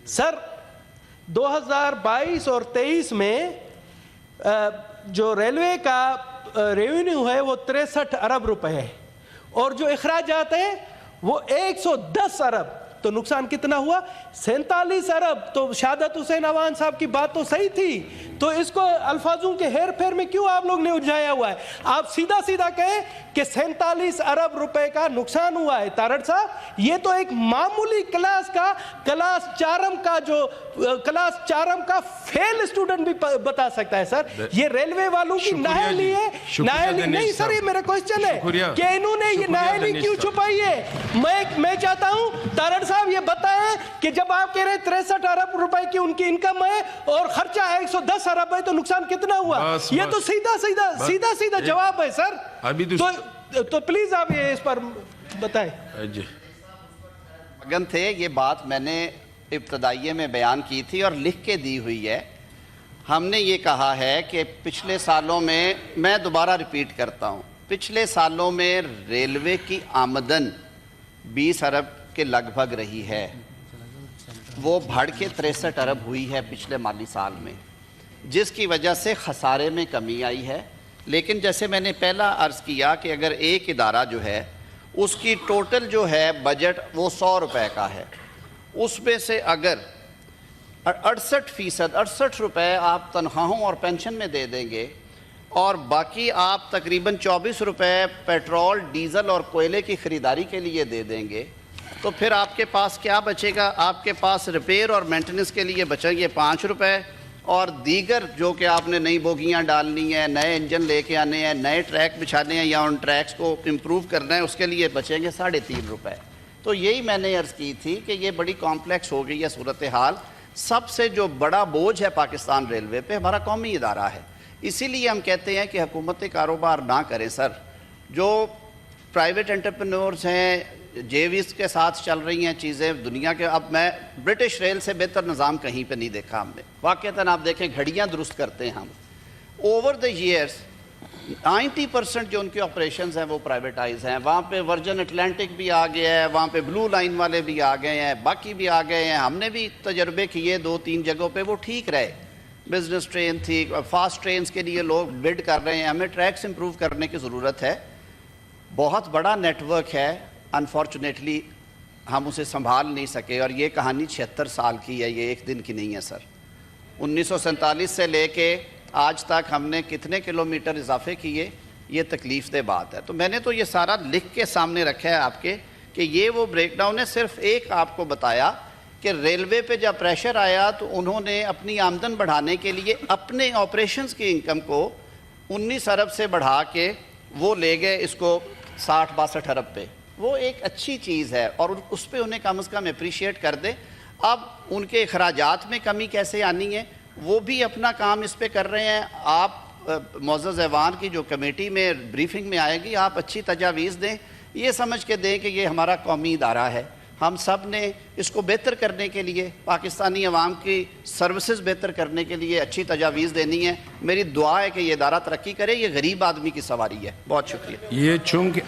سر 2022 اور 23 میں جو ریلوے کا ریونیو ہے وہ 63 ارب روپے ہے اور جو اخراجات ہیں وہ 110 ارب. تو نقصان کتنا ہوا؟ 47 ارب. تو شہادت حسین عوان صاحب کی بات تو صحیح تھی, تو اس کو الفاظوں کے ہیر پھیر میں کیوں آپ لوگ نے الجھایا ہوا ہے؟ آپ سیدھا سیدھا کہیں کہ 47 ارب روپے کا نقصان ہوا ہے. تارڑ صاحب یہ تو ایک معمولی کلاس چارم کا فیل اسٹوڈنٹ بھی بتا سکتا ہے سر. یہ ریلوے والوں کی نااہلی ہے. نااہلی نہیں سر, یہ میرا کوسچن ہے کہ انہوں نے یہ نااہلی کیوں چھپائی ہے. میں چاہتا ہوں تارڑ صاحب یہ بتائیں کہ جب آپ کہہ رہے ہیں 63 ارب روپے کی ان کی انکم ہے اور خرچہ 110 ارب ہے تو نقصان کتنا ہوا؟ یہ تو سیدھا جواب ہے سر. تو پلیز آپ یہ اس پر بتائیں. مگن تھے, یہ بات میں نے ابتدائیے میں بیان کی تھی اور لکھ کے دی ہوئی ہے. ہم نے یہ کہا ہے کہ پچھلے سالوں میں دوبارہ ریپیٹ کرتا ہوں, پچھلے سالوں میں ریلوے کی آمدن 20 ارب کے لگ بھگ رہی ہے, وہ بڑھ کے 63 ارب ہوئی ہے پچھلے مالی سال میں, جس کی وجہ سے خسارے میں کمی آئی ہے. لیکن جیسے میں نے پہلا عرض کیا کہ اگر ایک ادارہ جو ہے اس کی ٹوٹل جو ہے بجٹ وہ 100 روپے کا ہے, اس میں سے اگر 68% روپے آپ تنخواہوں اور پینشن میں دے دیں گے اور باقی آپ تقریباً 24 روپے پیٹرول, ڈیزل اور کوئلے کی خریداری کے لیے دے دیں گے, تو پھر آپ کے پاس کیا بچے گا؟ آپ کے پاس ریپیئر اور مینٹننس کے لیے بچیں گے 5 روپے, اور دیگر جو کہ آپ نے نئی بوگیاں ڈالنی ہیں, نئے انجن لے کے آنے ہیں, نئے ٹریک بچھانے ہیں یا ان ٹریکس کو امپروو کرنا ہے, اس کے لیے بچیں گے 3.5 روپے. تو یہی میں نے عرض کی تھی کہ یہ بڑی کمپلیکس ہو گئی ہے صورتحال. سب سے جو بڑا بوجھ ہے پاکستان ریلوے پہ ہمارا قومی ادارہ ہے. اسی لیے ہم کہتے ہیں کہ حکومت کاروبار نہ کریں سر. جو پرائیویٹ انٹرپرینورز ہیں, جیویز کے ساتھ چل رہی ہیں چیزیں دنیا کے, اب میں برٹش ریل سے بہتر نظام کہیں پہ نہیں دیکھا ہم نے. واقعتاً آپ دیکھیں گھڑیاں درست کرتے ہیں ہم. اوور دا ایئرس 90% جو ان کے آپریشنز ہیں وہ پرائیویٹائز ہیں. وہاں پہ ورجن اٹلانٹک بھی آ گیا ہے, وہاں پہ بلو لائن والے بھی آ گئے ہیں, باقی بھی آ گئے ہیں. ہم نے بھی تجربے کیے 2-3 جگہوں پہ, وہ ٹھیک رہے. بزنس ٹرین تھی, فاسٹ ٹرینز کے لیے لوگ بڈ کر رہے ہیں. ہمیں ٹریکس امپروو کرنے کی ضرورت ہے. بہت بڑا نیٹ ورک ہے, انفارچونیٹلی ہم اسے سنبھال نہیں سکے, اور یہ کہانی 76 سال کی ہے, یہ ایک دن کی نہیں ہے سر. 1947 سے لے کے آج تک ہم نے کتنے کلومیٹر اضافے کیے, یہ تکلیف دہ بات ہے. تو میں نے تو یہ سارا لکھ کے سامنے رکھا ہے آپ کے کہ یہ وہ بریک ڈاؤن ہے. صرف ایک آپ کو بتایا کہ ریلوے پہ جب پریشر آیا تو انہوں نے اپنی آمدن بڑھانے کے لیے اپنے آپریشنز کی انکم کو 19 ارب سے بڑھا کے وہ لے گئے اس کو 60-62 ارب پہ. وہ ایک اچھی چیز ہے اور اس پہ انہیں کم از کم اپریشیٹ کر دیں. اب ان کے اخراجات میں کمی کیسے آنی ہے وہ بھی اپنا کام اس پہ کر رہے ہیں. آپ معزز ایوان کی جو کمیٹی میں بریفنگ میں آئے گی, آپ اچھی تجاویز دیں, یہ سمجھ کے دیں کہ یہ ہمارا قومی ادارہ ہے. ہم سب نے اس کو بہتر کرنے کے لیے, پاکستانی عوام کی سروسز بہتر کرنے کے لیے اچھی تجاویز دینی ہے. میری دعا ہے کہ یہ ادارہ ترقی کرے. یہ غریب آدمی کی سواری ہے. بہت شکریہ. یہ چونکہ